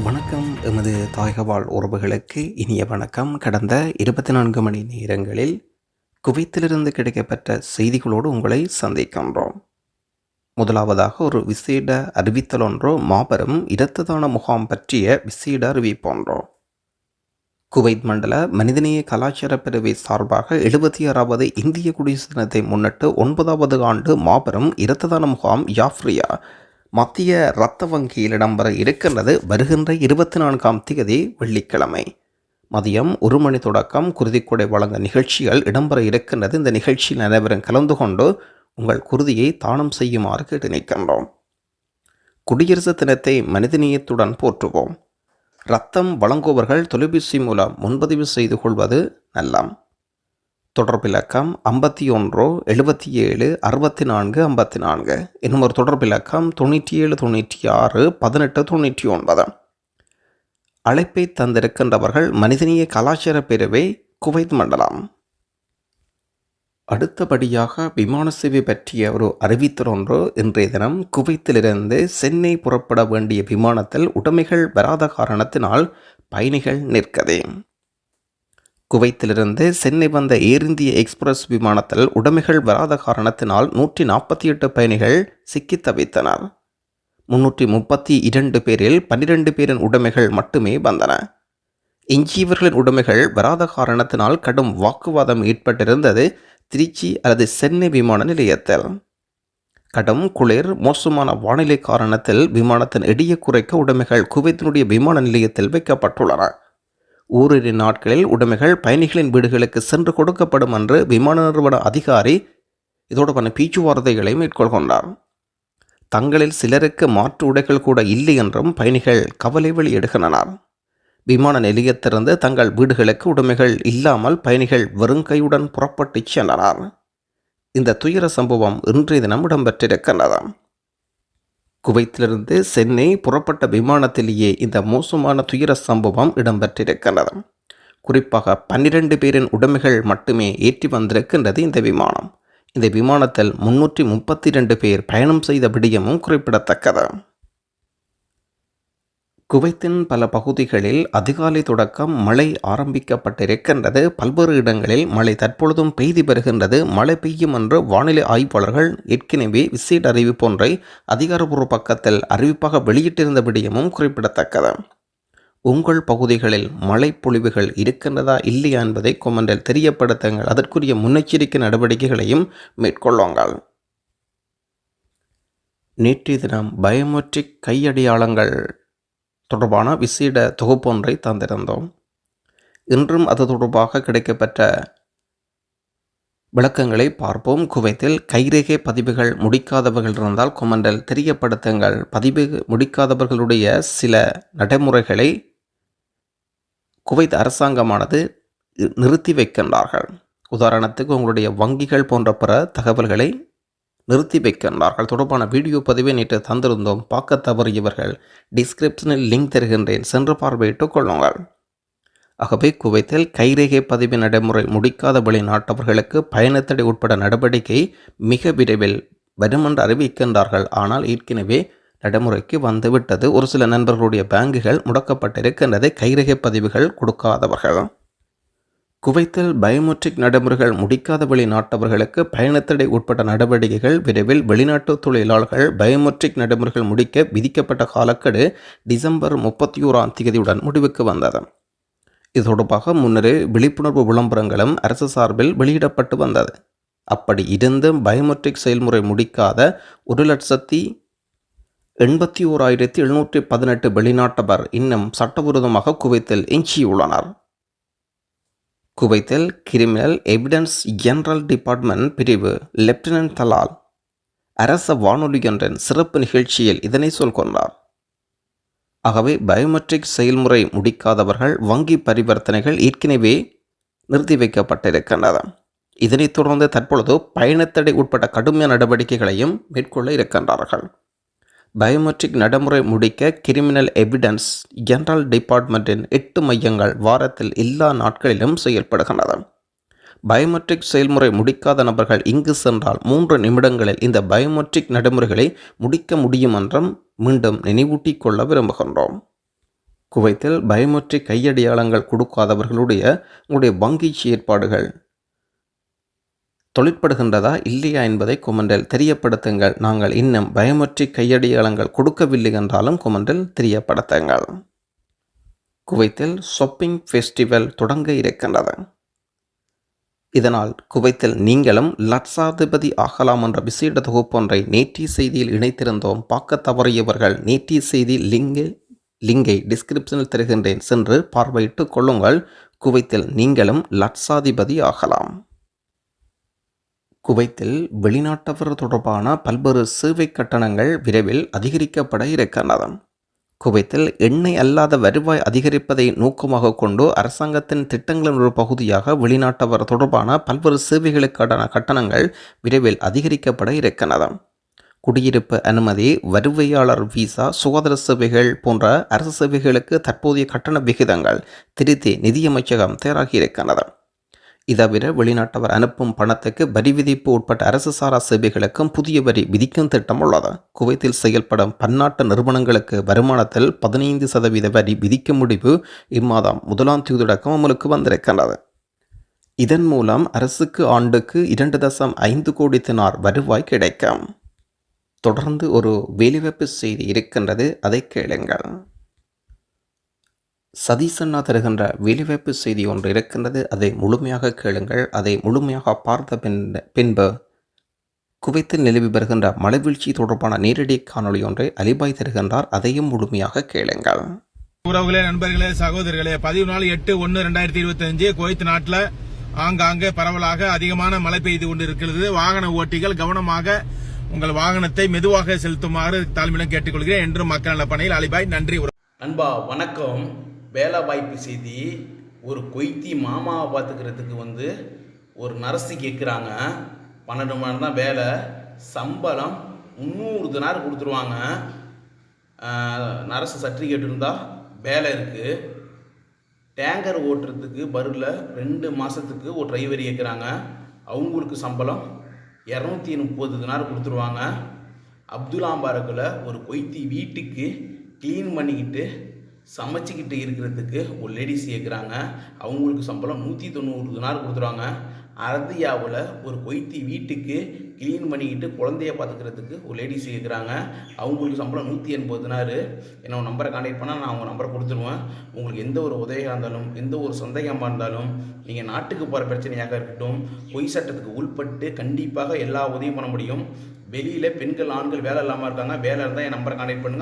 வணக்கம். எமது தாயகவாழ் உறவுகளுக்கு இனிய வணக்கம். கடந்த 24 மணி நேரங்களில் குவைத்திலிருந்து கிடைக்கப்பெற்ற செய்திகளோடு உங்களை சந்திக்கின்றோம். முதலாவதாக ஒரு விசேட அறிவித்தலொன்றோ மாபெரும் இரத்த தான முகாம் பற்றிய விசேட அறிவிப்பொன்றோ. குவைத் மண்டல மனிதநேய கலாச்சார பிரிவை சார்பாக 76வது இந்திய குடியரசு தினத்தை முன்னிட்டு 9வது ஆண்டு மாபெரும் இரத்த தான முகாம் யாஃப்ரியா மத்திய இரத்த வங்கியில் இடம்பெற இருக்கின்றது. வருகின்ற 24ஆம் தேதி வெள்ளிக்கிழமை மதியம் 1 மணி தொடக்கம் குருதிக்கொடை வழங்க நிகழ்ச்சிகள் இடம்பெற இருக்கின்றது. இந்த நிகழ்ச்சியில் அனைவரும் கலந்து கொண்டு உங்கள் குருதியை தானம் செய்யுமாறு கேட்டு நிற்கின்றோம். குடியரசு தினத்தை மனிதநேயத்துடன் போற்றுவோம். இரத்தம் வழங்குபவர்கள் தொலைபேசி மூலம் முன்பதிவு செய்து கொள்வது நல்லம். தொடர்பிலக்கம் 51 77 64 54. இன்னும் ஒரு தொடர்பிலக்கம் 97 96 18 99. அழைப்பை தந்திருக்கின்றவர்கள் மனிதநேய கலாச்சார பிரிவை குவைத் மண்டலம். அடுத்தபடியாக விமான சேவை பற்றிய ஒரு அறிவித்தல் ஒன்று. இன்றைய தினம் குவைத்திலிருந்து சென்னை புறப்பட வேண்டிய விமானத்தில் உடைமைகள் வராத காரணத்தினால் பயணிகள் நிற்கதே. குவைத்திலிருந்து சென்னை வந்த ஏர் இந்திய எக்ஸ்பிரஸ் விமானத்தில் உடைமைகள் வராத காரணத்தினால் 148 பயணிகள் சிக்கித் தவித்தனர். 332 பேரில் 12 பேரின் உடைமைகள் மட்டுமே வந்தன. எஞ்சியவர்களின் உடைமைகள் வராத காரணத்தினால் கடும் வாக்குவாதம் ஏற்பட்டிருந்தது. திருச்சி அல்லது சென்னை விமான நிலையத்தில் கடும் குளிர் மோசமான வானிலை காரணத்தில் விமானத்தின் எடையை குறைக்க உடைமைகள் குவைத்தினுடைய விமான நிலையத்தில் வைக்கப்பட்டுள்ளன. ஓரிரு நாட்களில் உடைமைகள் பயணிகளின் வீடுகளுக்கு சென்று கொடுக்கப்படும் என்று விமான நிறுவன அதிகாரி இதோடு பேச்சுவார்த்தைகளை மேற்கொள்கின்றார். தங்களில் சிலருக்கு மாற்று உடைகள் கூட இல்லை என்றும் பயணிகள் கவலை வெளியிடுகின்றனர். விமான நிலையத்திலிருந்து தங்கள் வீடுகளுக்கு உடைமைகள் இல்லாமல் பயணிகள் வெறுங்கையுடன் புறப்பட்டு சென்றனர். இந்த துயர சம்பவம் இன்றைய தினம் இடம்பெற்றிருக்கின்றது. குவைத்திலிருந்து சென்னை புறப்பட்ட விமானத்திலேயே இந்த மோசமான துயர சம்பவம் இடம்பெற்றிருக்கின்றது. குறிப்பாக 12 பேரின் உடைமைகள் மட்டுமே ஏற்றி வந்திருக்கின்றது இந்த விமானம். இந்த விமானத்தில் 332 பேர் பயணம் செய்த விடயமும் குறிப்பிடத்தக்கது. குவைத்தின் பல பகுதிகளில் அதிகாலை தொடக்கம் மழை ஆரம்பிக்கப்பட்டிருக்கின்றது. பல்வேறு இடங்களில் மழை தற்பொழுதும் பெய்து வருகின்றது. மழை பெய்யும் என்று வானிலை ஆய்வாளர்கள் ஏற்கனவே விசேட அறிவிப்பு ஒன்றை அதிகாரப்பூர்வ பக்கத்தில் அறிவிப்பாக வெளியிட்டிருந்த விடயமும் குறிப்பிடத்தக்கது. உங்கள் பகுதிகளில் மழை பொழிவுகள் இருக்கின்றதா இல்லையா என்பதை கொமெண்டில் தெரியப்படுத்துங்கள். அதற்குரிய முன்னெச்சரிக்கை நடவடிக்கைகளையும் மேற்கொள்ளுங்கள். நேற்றைய தினம் பயோமெட்ரிக் கையடையாளங்கள் தொடர்பான விசேட தொகுப்பொன்றை தந்திருந்தோம். இன்றும் அது தொடர்பாக கிடைக்கப்பெற்ற விளக்கங்களை பார்ப்போம். குவைத்தில் கைரேகை பதிவுகள் முடிக்காதவர்கள் இருந்தால் கொமெண்டில் தெரியப்படுத்துங்கள். பதிவு முடிக்காதவர்களுடைய சில நடைமுறைகளை குவைத் அரசாங்கமானது நிறுத்தி வைக்கின்றார்கள். உதாரணத்துக்கு உங்களுடைய வங்கிகள் போன்ற பிற தகவல்களை நிறுத்தி வைக்கின்றார்கள். தொடர்பான வீடியோ பதிவை நேற்று தந்திருந்தோம். பார்க்க தவறியவர்கள் டிஸ்கிரிப்ஷனில் லிங்க் தருகின்றேன், சென்று பார்வையிட்டுக் கொள்ளுங்கள். ஆகவே குவைத்தில் கைரேகை பதிவு நடைமுறை முடிக்காத வெளிநாட்டவர்களுக்கு பயணத்தடை உட்பட நடவடிக்கை மிக விரைவில் வரும் என்று அறிவிக்கின்றார்கள். ஆனால் ஏற்கனவே நடைமுறைக்கு வந்துவிட்டது. ஒரு சில நண்பர்களுடைய பேங்குகள் முடக்கப்பட்டிருக்கின்றது கைரேகை பதிவுகள் கொடுக்காதவர்கள். குவைத்தில் பயோமெட்ரிக் நடைமுறைகள் முடிக்காத வெளிநாட்டவர்களுக்கு பயணத்தடை உட்பட்ட நடவடிக்கைகள் விரைவில். வெளிநாட்டு தொழிலாளர்கள் பயோமெட்ரிக் நடைமுறைகள் முடிக்க விதிக்கப்பட்ட காலக்கெடு டிசம்பர் 31ஆம் தேதியுடன் முடிவுக்கு வந்தது. இது தொடர்பாக முன்னரே விழிப்புணர்வு விளம்பரங்களும் அரசு சார்பில் வெளியிடப்பட்டு வந்தது. அப்படி இருந்தும் பயோமெட்ரிக் செயல்முறை முடிக்காத 1,81,718 வெளிநாட்டவர் இன்னும் சட்டவிரோதமாக குவைத்தில் எஞ்சியுள்ளனர். குவைத்தில் கிரிமினல் எவிடன்ஸ் ஜெனரல் டிபார்ட்மெண்ட் பிரிவு லெப்டினன்ட் தலால் அரச வானொலியொன்றின் சிறப்பு நிகழ்ச்சியில் இதனை சொல்கின்றார். ஆகவே பயோமெட்ரிக் செயல்முறை முடிக்காதவர்கள் வங்கி பரிவர்த்தனைகள் ஏற்கனவே நிறுத்தி வைக்கப்பட்டிருக்கின்றன. இதனைத் தொடர்ந்து தற்பொழுது பயணத்தடை உட்பட்ட கடுமையான நடவடிக்கைகளையும் மேற்கொள்ள இருக்கின்றார்கள். பயோமெட்ரிக் நடைமுறை முடிக்க கிரிமினல் எவிடன்ஸ் ஜெனரல் டிபார்ட்மெண்ட்டின் 8 மையங்கள் வாரத்தில் எல்லா நாட்களிலும் செயல்படுகின்றன. பயோமெட்ரிக் செயல்முறை முடிக்காத நபர்கள் இங்கு சென்றால் 3 நிமிடங்களில் இந்த பயோமெட்ரிக் நடைமுறைகளை முடிக்க முடியும் என்றும் மீண்டும் நினைவூட்டிக் கொள்ள விரும்புகின்றோம். குவைத்தில் பயோமெட்ரிக் கையடையாளங்கள் கொடுக்காதவர்களுடைய உங்களுடைய வங்கி செயற்பாடுகள் தொழிற்படுகின்றதா இல்லையா என்பதை கொமெண்டில் தெரியப்படுத்துங்கள். நாங்கள் இன்னும் பயோமெட்ரிக் கையடையாளங்கள் கொடுக்கவில்லை என்றாலும் கொமெண்டில் தெரியப்படுத்துங்கள். குவைத்தில் ஷாப்பிங் ஃபெஸ்டிவல் தொடங்க இருக்கின்றது. இதனால் குவைத்தில் நீங்களும் லட்சாதிபதி ஆகலாம் என்ற விசேட தொகுப்பொன்றை நேற்றைய செய்தியில் இணைத்திருந்தோம். பார்க்க தவறியவர்கள் நேற்றைய செய்தி லிங்கை டிஸ்கிரிப்ஷனில் தருகின்றேன், சென்று பார்வையிட்டுக் கொள்ளுங்கள். குவைத்தில் நீங்களும் லட்சாதிபதி ஆகலாம். குவைத்தில் வெளிநாட்டவர் தொடர்பான பல்வேறு சேவை கட்டணங்கள் விரைவில் அதிகரிக்கப்பட இருக்கின்றன. குவைத்தில் எண்ணெய் அல்லாத வருவாய் அதிகரிப்பதை நோக்கமாக கொண்டு அரசாங்கத்தின் திட்டங்களின் ஒரு பகுதியாக வெளிநாட்டவர் தொடர்பான பல்வேறு சேவைகளுக்கான கட்டணங்கள் விரைவில் அதிகரிக்கப்பட இருக்கின்றன. குடியிருப்பு அனுமதி, வருவையாளர் விசா, சுகாதார சேவைகள் போன்ற அரசு சேவைகளுக்கு தற்போதைய கட்டண விகிதங்கள் திருத்தி நிதியமைச்சகம் தயாராகி இருக்கின்றது. இதவிர வெளிநாட்டவர் அனுப்பும் பணத்துக்கு வரி விதிப்பு உட்பட்ட அரசு சாரா சேவைகளுக்கும் புதிய வரி விதிக்கும் திட்டம் உள்ளது. குவைத்தில் செயல்படும் பன்னாட்டு நிறுவனங்களுக்கு வருமானத்தில் 15% வரி விதிக்கும் முடிவு இம்மாதம் 1ஆம் தேதி தொடக்கம் அமலுக்கு வந்திருக்கின்றது. இதன் மூலம் அரசுக்கு ஆண்டுக்கு 2.5 கோடி தினார் வருவாய் கிடைக்கும். தொடர்ந்து ஒரு வேலைவாய்ப்பு செய்தி இருக்கின்றது, அதை கேளுங்கள். சதீசண்ணா தருகின்ற வேலைவாய்ப்பு செய்தி ஒன்று இருக்கின்றது, அதை முழுமையாக கேளுங்கள். அதை முழுமையாக பார்த்த பின்பு குவைத்தில் நிலவி வருகின்ற மழைவீழ்ச்சி தொடர்பான நேரடி காணொலி ஒன்றை அலிபாய் தருகின்றார், அதையும் முழுமையாக கேளுங்கள். உறவுகளே, நண்பர்களே, சகோதரர்களே, 14/8/2025 குவைத் நாட்டில் ஆங்காங்கே பரவலாக அதிகமான மழை பெய்து கொண்டு இருக்கிறது. வாகன ஓட்டிகள் கவனமாக உங்கள் வாகனத்தை மெதுவாக செலுத்துமாறு தாழ்மையுடன் கேட்டுக்கொள்கிறேன். என்றும் மக்கள் நல பணியில் அலிபாய். நன்றி. நண்பா வணக்கம். வேலை வாய்ப்பு செய்தி. ஒரு கொய்த்தி மாமாவை பார்த்துக்கிறதுக்கு ஒரு நர்ஸு கேட்குறாங்க. 12 மணி நேரம் தான் வேலை. சம்பளம் 300 தினார் கொடுத்துருவாங்க. நர்ஸு சர்டிஃபிகேட் இருந்தால் வேலை இருக்குது. டேங்கர் ஓட்டுறதுக்கு பருவில் 2 மாதத்துக்கு ஒரு டிரைவர் கேட்குறாங்க. அவங்களுக்கு சம்பளம் 230 தினார் கொடுத்துருவாங்க. அப்துல்லாம்பாரக்கில் ஒரு கொய்த்தி வீட்டுக்கு க்ளீன் பண்ணிக்கிட்டு சமைச்சிக்கிட்டு இருக்கிறதுக்கு ஒரு லேடிஸ் கேட்குறாங்க. அவங்களுக்கு சம்பளம் 190 தினார் கொடுத்துருவாங்க. அரதியாவில் ஒரு கொய்த்தி வீட்டுக்கு க்ளீன் பண்ணிக்கிட்டு குழந்தைய பார்த்துக்கிறதுக்கு ஒரு லேடிஸ் கேட்குறாங்க. அவங்களுக்கு சம்பளம் 180 தினார். என்னோட நம்பரை கான்டாக்ட் பண்ணால் நான் அவங்க நம்பரை கொடுத்துருவேன். உங்களுக்கு எந்த ஒரு உதவியாக இருந்தாலும், எந்த ஒரு சந்தேகமாக இருந்தாலும், நீங்கள் நாட்டுக்கு போகிற பிரச்சனையாக இருக்கட்டும், பொய் சட்டத்துக்கு உள்பட்டு கண்டிப்பாக எல்லா உதவியும் பண்ண முடியும். வெளியில் பெண்கள் ஆண்கள் வேலை இல்லாமல் இருக்காங்க. வேலை இருந்தால் என் நம்பரை கான்டாக்ட் பண்ணுங்கள்.